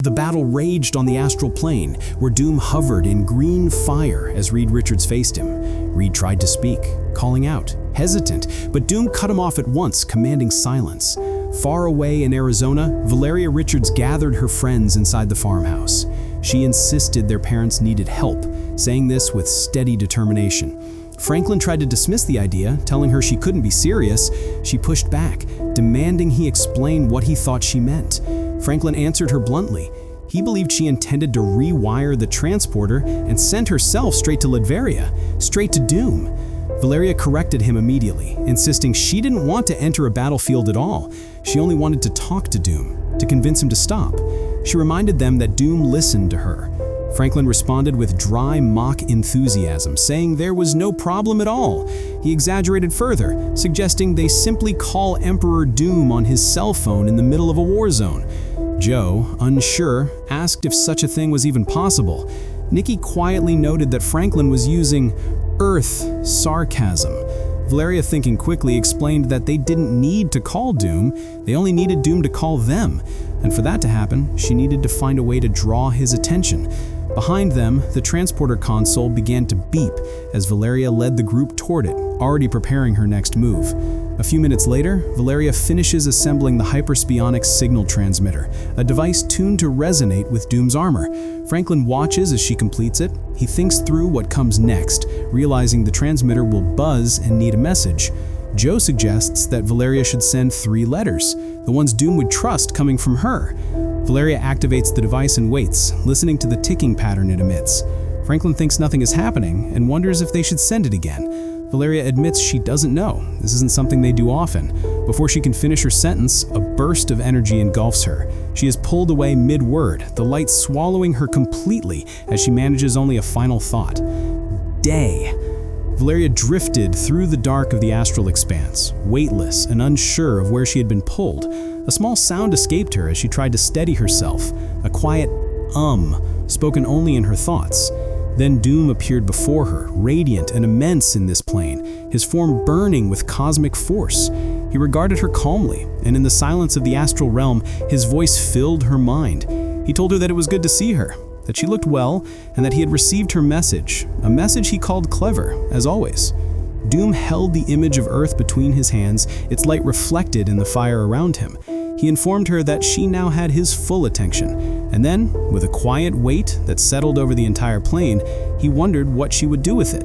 The battle raged on the astral plane, where Doom hovered in green fire as Reed Richards faced him. Reed tried to speak, calling out, hesitant, but Doom cut him off at once, commanding silence. Far away in Arizona, Valeria Richards gathered her friends inside the farmhouse. She insisted their parents needed help, saying this with steady determination. Franklin tried to dismiss the idea, telling her she couldn't be serious. She pushed back, demanding he explain what he thought she meant. Franklin answered her bluntly. He believed she intended to rewire the transporter and send herself straight to Latveria, straight to Doom. Valeria corrected him immediately, insisting she didn't want to enter a battlefield at all. She only wanted to talk to Doom, to convince him to stop. She reminded them that Doom listened to her. Franklin responded with dry mock enthusiasm, saying there was no problem at all. He exaggerated further, suggesting they simply call Emperor Doom on his cell phone in the middle of a war zone. Joe, unsure, asked if such a thing was even possible. Nikki quietly noted that Franklin was using Earth sarcasm. Valeria, thinking quickly, explained that they didn't need to call Doom, they only needed Doom to call them. And for that to happen, she needed to find a way to draw his attention. Behind them, the transporter console began to beep as Valeria led the group toward it, already preparing her next move. A few minutes later, Valeria finishes assembling the hyperspionics signal transmitter, a device tuned to resonate with Doom's armor. Franklin watches as she completes it. He thinks through what comes next, realizing the transmitter will buzz and need a message. Joe suggests that Valeria should send 3 letters, the ones Doom would trust coming from her. Valeria activates the device and waits, listening to the ticking pattern it emits. Franklin thinks nothing is happening and wonders if they should send it again. Valeria admits she doesn't know. This isn't something they do often. Before she can finish her sentence, a burst of energy engulfs her. She is pulled away mid-word, the light swallowing her completely as she manages only a final thought. Day. Valeria drifted through the dark of the astral expanse, weightless and unsure of where she had been pulled. A small sound escaped her as she tried to steady herself, a quiet spoken only in her thoughts. Then Doom appeared before her, radiant and immense in this plane, his form burning with cosmic force. He regarded her calmly, and in the silence of the astral realm, his voice filled her mind. He told her that it was good to see her, that she looked well, and that he had received her message, a message he called clever, as always. Doom held the image of Earth between his hands, its light reflected in the fire around him. He informed her that she now had his full attention, and then, with a quiet weight that settled over the entire plane, he wondered what she would do with it.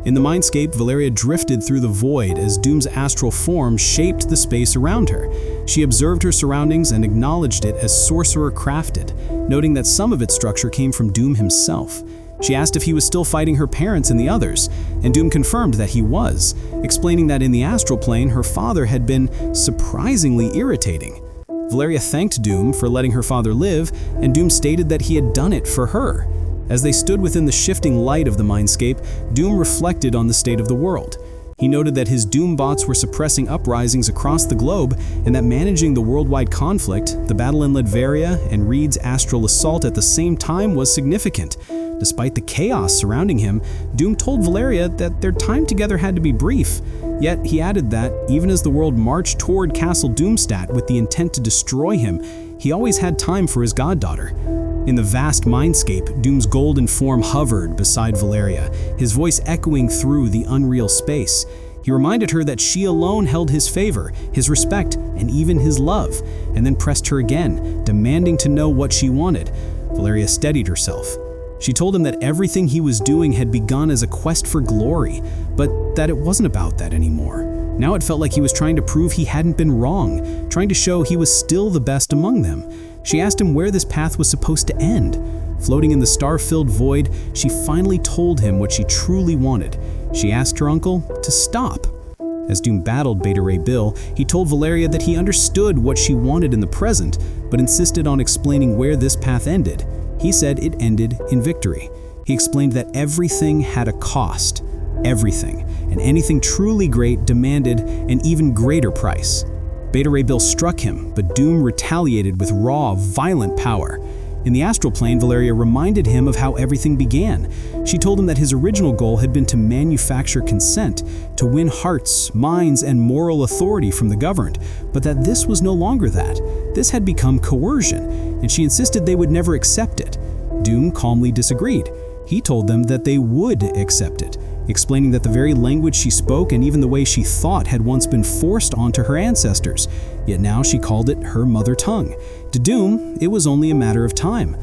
In the mindscape, Valeria drifted through the void as Doom's astral form shaped the space around her. She observed her surroundings and acknowledged it as sorcerer-crafted, noting that some of its structure came from Doom himself. She asked if he was still fighting her parents and the others, and Doom confirmed that he was, explaining that in the astral plane, her father had been surprisingly irritating. Valeria thanked Doom for letting her father live, and Doom stated that he had done it for her. As they stood within the shifting light of the mindscape, Doom reflected on the state of the world. He noted that his Doom bots were suppressing uprisings across the globe, and that managing the worldwide conflict, the battle in Latveria, and Reed's astral assault at the same time was significant. Despite the chaos surrounding him, Doom told Valeria that their time together had to be brief. Yet he added that, even as the world marched toward Castle Doomstat with the intent to destroy him, he always had time for his goddaughter. In the vast mindscape, Doom's golden form hovered beside Valeria, his voice echoing through the unreal space. He reminded her that she alone held his favor, his respect, and even his love, and then pressed her again, demanding to know what she wanted. Valeria steadied herself. She told him that everything he was doing had begun as a quest for glory, but that it wasn't about that anymore. Now it felt like he was trying to prove he hadn't been wrong, trying to show he was still the best among them. She asked him where this path was supposed to end. Floating in the star-filled void, she finally told him what she truly wanted. She asked her uncle to stop. As Doom battled Beta Ray Bill, he told Valeria that he understood what she wanted in the present, but insisted on explaining where this path ended. He said it ended in victory. He explained that everything had a cost. Everything. And anything truly great demanded an even greater price. Beta Ray Bill struck him, but Doom retaliated with raw, violent power. In the astral plane, Valeria reminded him of how everything began. She told him that his original goal had been to manufacture consent, to win hearts, minds, and moral authority from the governed, but that this was no longer that. This had become coercion, and she insisted they would never accept it. Doom calmly disagreed. He told them that they would accept it, explaining that the very language she spoke and even the way she thought had once been forced onto her ancestors, yet now she called it her mother tongue. To Doom, it was only a matter of time.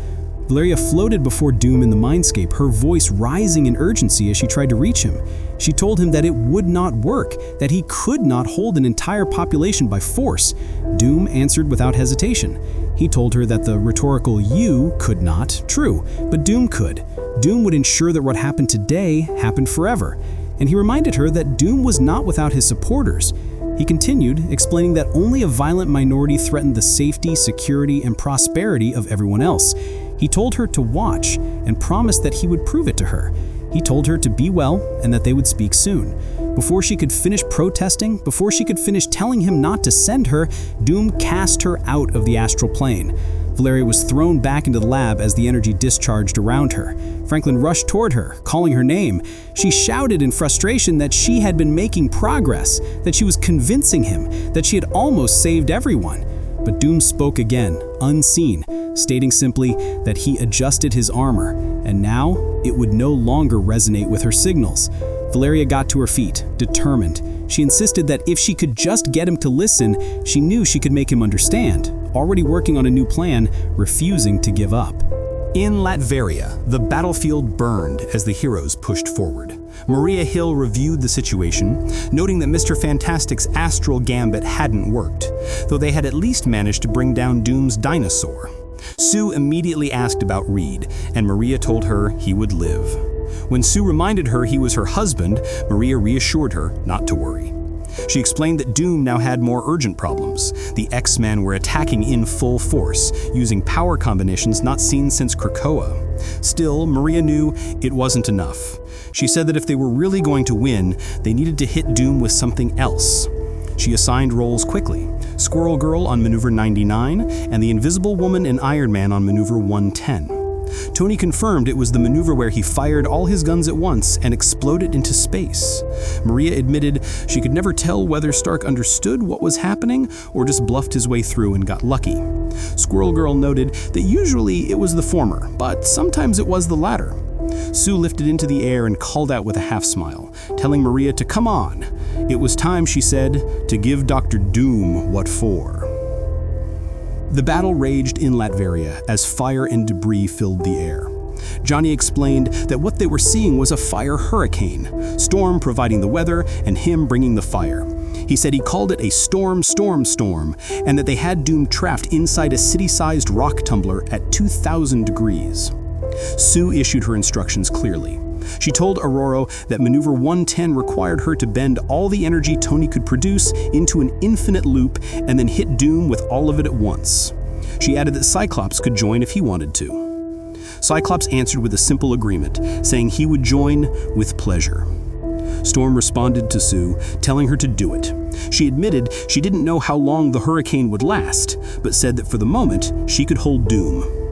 Valeria floated before Doom in the mindscape, her voice rising in urgency as she tried to reach him. She told him that it would not work, that he could not hold an entire population by force. Doom answered without hesitation. He told her that the rhetorical "you" could not, true, but Doom could. Doom would ensure that what happened today happened forever. And he reminded her that Doom was not without his supporters. He continued, explaining that only a violent minority threatened the safety, security, and prosperity of everyone else. He told her to watch and promised that he would prove it to her. He told her to be well and that they would speak soon. Before she could finish protesting, before she could finish telling him not to send her, Doom cast her out of the astral plane. Valeria was thrown back into the lab as the energy discharged around her. Franklin rushed toward her, calling her name. She shouted in frustration that she had been making progress, that she was convincing him, that she had almost saved everyone. But Doom spoke again, unseen, stating simply that he adjusted his armor, and now it would no longer resonate with her signals. Valeria got to her feet, determined. She insisted that if she could just get him to listen, she knew she could make him understand, already working on a new plan, refusing to give up. In Latveria, the battlefield burned as the heroes pushed forward. Maria Hill reviewed the situation, noting that Mr. Fantastic's astral gambit hadn't worked, though they had at least managed to bring down Doom's dinosaur. Sue immediately asked about Reed, and Maria told her he would live. When Sue reminded her he was her husband, Maria reassured her not to worry. She explained that Doom now had more urgent problems. The X-Men were attacking in full force, using power combinations not seen since Krakoa. Still, Maria knew it wasn't enough. She said that if they were really going to win, they needed to hit Doom with something else. She assigned roles quickly: Squirrel Girl on Maneuver 99 and the Invisible Woman and Iron Man on Maneuver 110. Tony confirmed it was the maneuver where he fired all his guns at once and exploded into space. Maria admitted she could never tell whether Stark understood what was happening or just bluffed his way through and got lucky. Squirrel Girl noted that usually it was the former, but sometimes it was the latter. Sue lifted into the air and called out with a half smile, telling Maria to come on. It was time, she said, to give Dr. Doom what for. The battle raged in Latveria as fire and debris filled the air. Johnny explained that what they were seeing was a fire hurricane, Storm providing the weather and him bringing the fire. He said he called it a storm, and that they had Doom trapped inside a city-sized rock tumbler at 2,000 degrees. Sue issued her instructions clearly. She told Aurora that Maneuver 110 required her to bend all the energy Tony could produce into an infinite loop and then hit Doom with all of it at once. She added that Cyclops could join if he wanted to. Cyclops answered with a simple agreement, saying he would join with pleasure. Storm responded to Sue, telling her to do it. She admitted she didn't know how long the hurricane would last, but said that for the moment, she could hold Doom.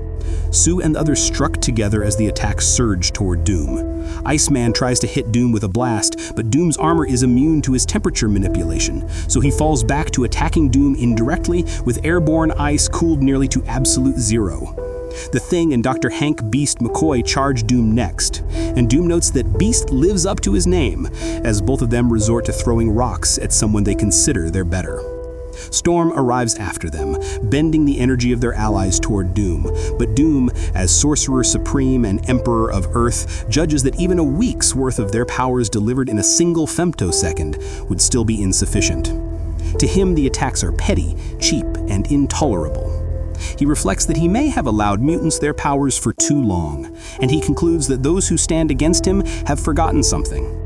Sue and others struck together as the attack surged toward Doom. Iceman tries to hit Doom with a blast, but Doom's armor is immune to his temperature manipulation, so he falls back to attacking Doom indirectly with airborne ice cooled nearly to absolute zero. The Thing and Dr. Hank Beast McCoy charge Doom next, and Doom notes that Beast lives up to his name, as both of them resort to throwing rocks at someone they consider their better. Storm arrives after them, bending the energy of their allies toward Doom, but Doom, as Sorcerer Supreme and Emperor of Earth, judges that even a week's worth of their powers delivered in a single femtosecond would still be insufficient. To him, the attacks are petty, cheap, and intolerable. He reflects that he may have allowed mutants their powers for too long, and he concludes that those who stand against him have forgotten something.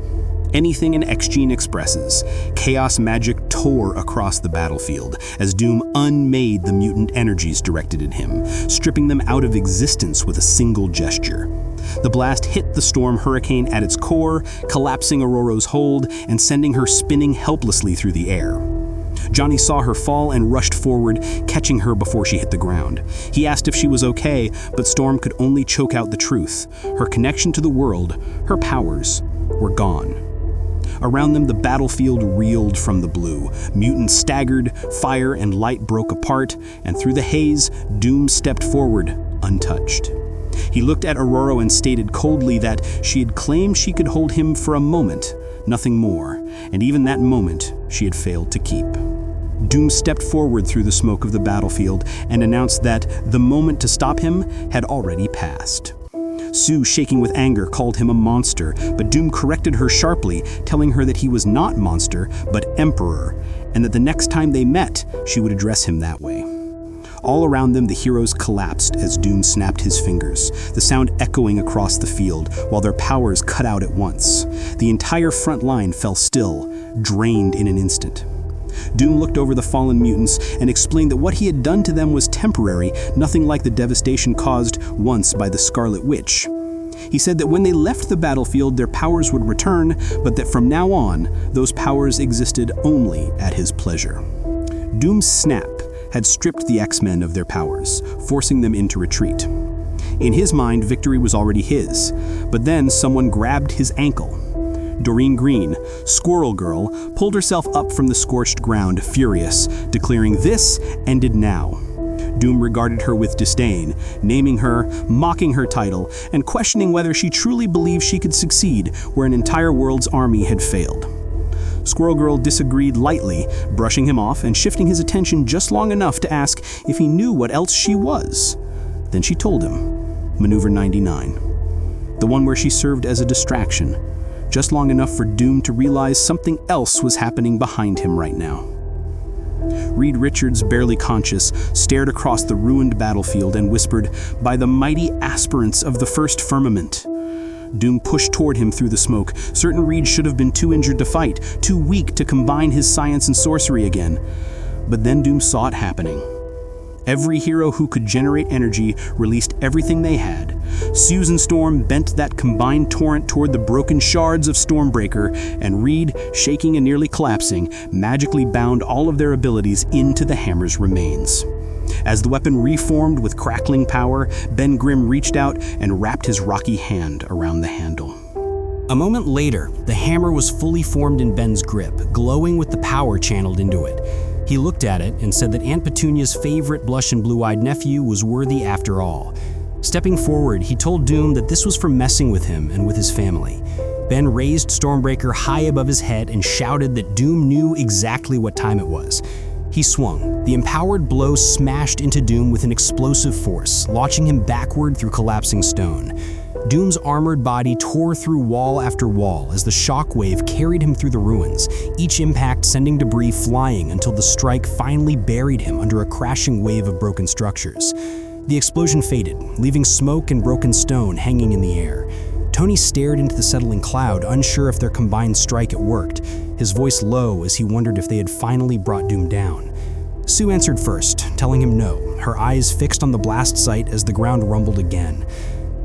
Anything in X-Gene expresses, chaos magic tore across the battlefield as Doom unmade the mutant energies directed at him, stripping them out of existence with a single gesture. The blast hit the storm hurricane at its core, collapsing Aurora's hold and sending her spinning helplessly through the air. Johnny saw her fall and rushed forward, catching her before she hit the ground. He asked if she was okay, but Storm could only choke out the truth. Her connection to the world, her powers, were gone. Around them, the battlefield reeled from the blue. Mutants staggered, fire and light broke apart, and through the haze, Doom stepped forward, untouched. He looked at Aurora and stated coldly that she had claimed she could hold him for a moment, nothing more, and even that moment she had failed to keep. Doom stepped forward through the smoke of the battlefield and announced that the moment to stop him had already passed. Sue, shaking with anger, called him a monster, but Doom corrected her sharply, telling her that he was not monster, but emperor, and that the next time they met, she would address him that way. All around them, the heroes collapsed as Doom snapped his fingers, the sound echoing across the field, while their powers cut out at once. The entire front line fell still, drained in an instant. Doom looked over the fallen mutants and explained that what he had done to them was temporary, nothing like the devastation caused once by the Scarlet Witch. He said that when they left the battlefield, their powers would return, but that from now on, those powers existed only at his pleasure. Doom's snap had stripped the X-Men of their powers, forcing them into retreat. In his mind, victory was already his, but then someone grabbed his ankle. Doreen Green, Squirrel Girl, pulled herself up from the scorched ground, furious, declaring this ended now. Doom regarded her with disdain, naming her, mocking her title, and questioning whether she truly believed she could succeed where an entire world's army had failed. Squirrel Girl disagreed lightly, brushing him off and shifting his attention just long enough to ask if he knew what else she was. Then she told him, Maneuver 99, the one where she served as a distraction, just long enough for Doom to realize something else was happening behind him right now. Reed Richards, barely conscious, stared across the ruined battlefield and whispered, "By the mighty aspirants of the first firmament." Doom pushed toward him through the smoke, certain Reed should have been too injured to fight, too weak to combine his science and sorcery again. But then Doom saw it happening. Every hero who could generate energy released everything they had. Susan Storm bent that combined torrent toward the broken shards of Stormbreaker, and Reed, shaking and nearly collapsing, magically bound all of their abilities into the hammer's remains. As the weapon reformed with crackling power, Ben Grimm reached out and wrapped his rocky hand around the handle. A moment later, the hammer was fully formed in Ben's grip, glowing with the power channeled into it. He looked at it and said that Aunt Petunia's favorite blush and blue-eyed nephew was worthy after all. Stepping forward, he told Doom that this was for messing with him and with his family. Ben raised Stormbreaker high above his head and shouted that Doom knew exactly what time it was. He swung. The empowered blow smashed into Doom with an explosive force, launching him backward through collapsing stone. Doom's armored body tore through wall after wall as the shockwave carried him through the ruins, each impact sending debris flying until the strike finally buried him under a crashing wave of broken structures. The explosion faded, leaving smoke and broken stone hanging in the air. Tony stared into the settling cloud, unsure if their combined strike had worked, his voice low as he wondered if they had finally brought Doom down. Sue answered first, telling him no, her eyes fixed on the blast site as the ground rumbled again.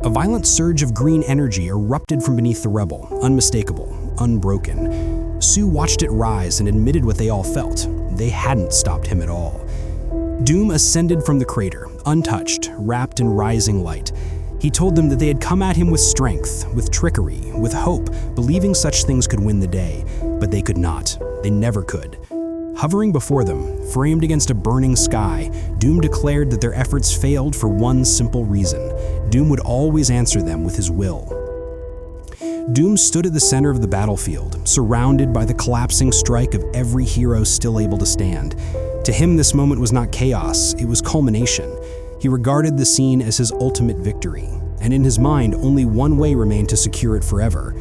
A violent surge of green energy erupted from beneath the rubble, unmistakable, unbroken. Sue watched it rise and admitted what they all felt. They hadn't stopped him at all. Doom ascended from the crater, untouched, wrapped in rising light. He told them that they had come at him with strength, with trickery, with hope, believing such things could win the day. But they could not. They never could. Hovering before them, framed against a burning sky, Doom declared that their efforts failed for one simple reason. Doom would always answer them with his will. Doom stood at the center of the battlefield, surrounded by the collapsing strike of every hero still able to stand. To him, this moment was not chaos, it was culmination. He regarded the scene as his ultimate victory, and in his mind, only one way remained to secure it forever.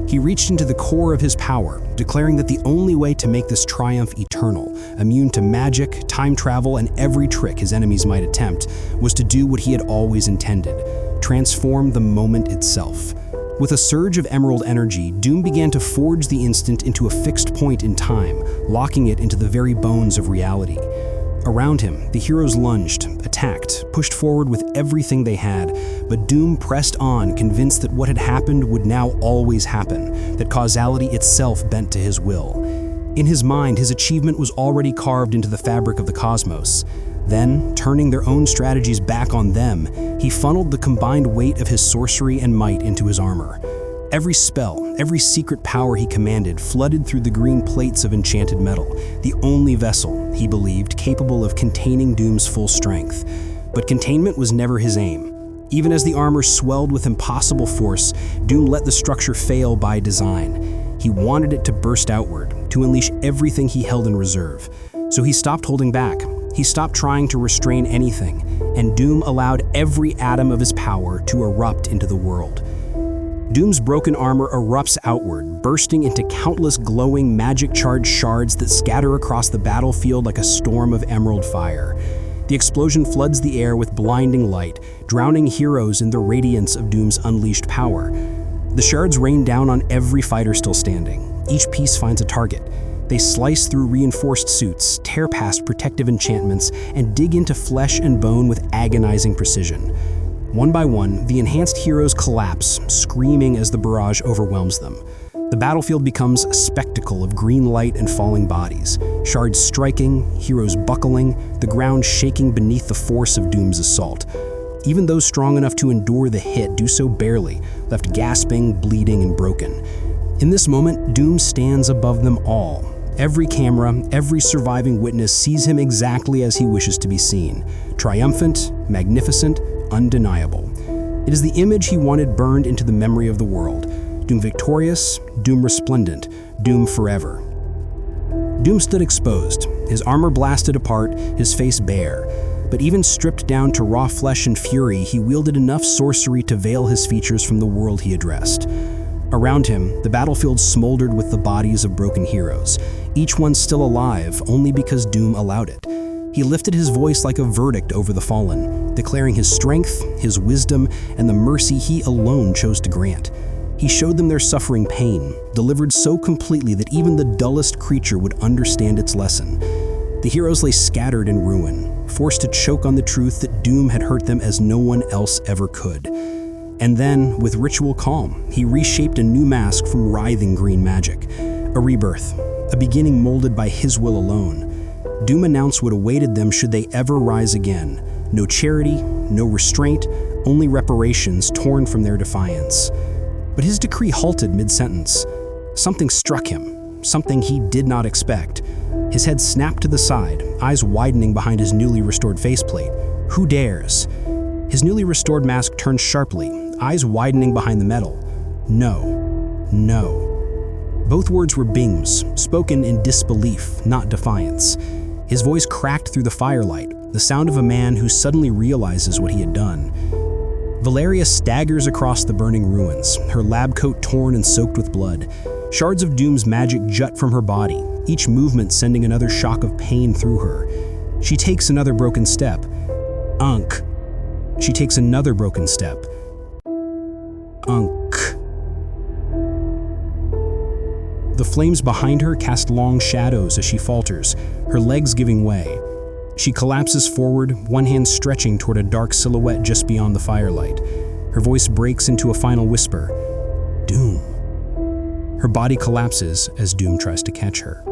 He reached into the core of his power, declaring that the only way to make this triumph eternal, immune to magic, time travel, and every trick his enemies might attempt, was to do what he had always intended: transform the moment itself. With a surge of emerald energy, Doom began to forge the instant into a fixed point in time, locking it into the very bones of reality. Around him, the heroes lunged, attacked, pushed forward with everything they had, but Doom pressed on, convinced that what had happened would now always happen, that causality itself bent to his will. In his mind, his achievement was already carved into the fabric of the cosmos. Then, turning their own strategies back on them, he funneled the combined weight of his sorcery and might into his armor. Every spell, every secret power he commanded flooded through the green plates of enchanted metal, the only vessel, he believed, capable of containing Doom's full strength. But containment was never his aim. Even as the armor swelled with impossible force, Doom let the structure fail by design. He wanted it to burst outward, to unleash everything he held in reserve. So he stopped holding back. He stopped trying to restrain anything, and Doom allowed every atom of his power to erupt into the world. Doom's broken armor erupts outward, bursting into countless glowing, magic-charged shards that scatter across the battlefield like a storm of emerald fire. The explosion floods the air with blinding light, drowning heroes in the radiance of Doom's unleashed power. The shards rain down on every fighter still standing. Each piece finds a target. They slice through reinforced suits, tear past protective enchantments, and dig into flesh and bone with agonizing precision. One by one, the enhanced heroes collapse, screaming as the barrage overwhelms them. The battlefield becomes a spectacle of green light and falling bodies, shards striking, heroes buckling, the ground shaking beneath the force of Doom's assault. Even those strong enough to endure the hit do so barely, left gasping, bleeding, and broken. In this moment, Doom stands above them all. Every camera, every surviving witness sees him exactly as he wishes to be seen. Triumphant, magnificent, undeniable. It is the image he wanted burned into the memory of the world. Doom victorious, Doom resplendent, Doom forever. Doom stood exposed, his armor blasted apart, his face bare. But even stripped down to raw flesh and fury, he wielded enough sorcery to veil his features from the world he addressed. Around him, the battlefield smoldered with the bodies of broken heroes, each one still alive only because Doom allowed it. He lifted his voice like a verdict over the fallen, declaring his strength, his wisdom, and the mercy he alone chose to grant. He showed them their suffering pain, delivered so completely that even the dullest creature would understand its lesson. The heroes lay scattered in ruin, forced to choke on the truth that Doom had hurt them as no one else ever could. And then, with ritual calm, he reshaped a new mask from writhing green magic. A rebirth, a beginning molded by his will alone. Doom announced what awaited them should they ever rise again. No charity, no restraint, only reparations torn from their defiance. But his decree halted mid-sentence. Something struck him, something he did not expect. His head snapped to the side, eyes widening behind his newly restored faceplate. Who dares? His newly restored mask turned sharply, eyes widening behind the metal. No. No. Both words were bings, spoken in disbelief, not defiance. His voice cracked through the firelight, the sound of a man who suddenly realizes what he had done. Valeria staggers across the burning ruins, her lab coat torn and soaked with blood. Shards of Doom's magic jut from her body, each movement sending another shock of pain through her. She takes another broken step. Unk. She takes another broken step. Unk. The flames behind her cast long shadows as she falters, her legs giving way. She collapses forward, one hand stretching toward a dark silhouette just beyond the firelight. Her voice breaks into a final whisper. Doom. Her body collapses as Doom tries to catch her.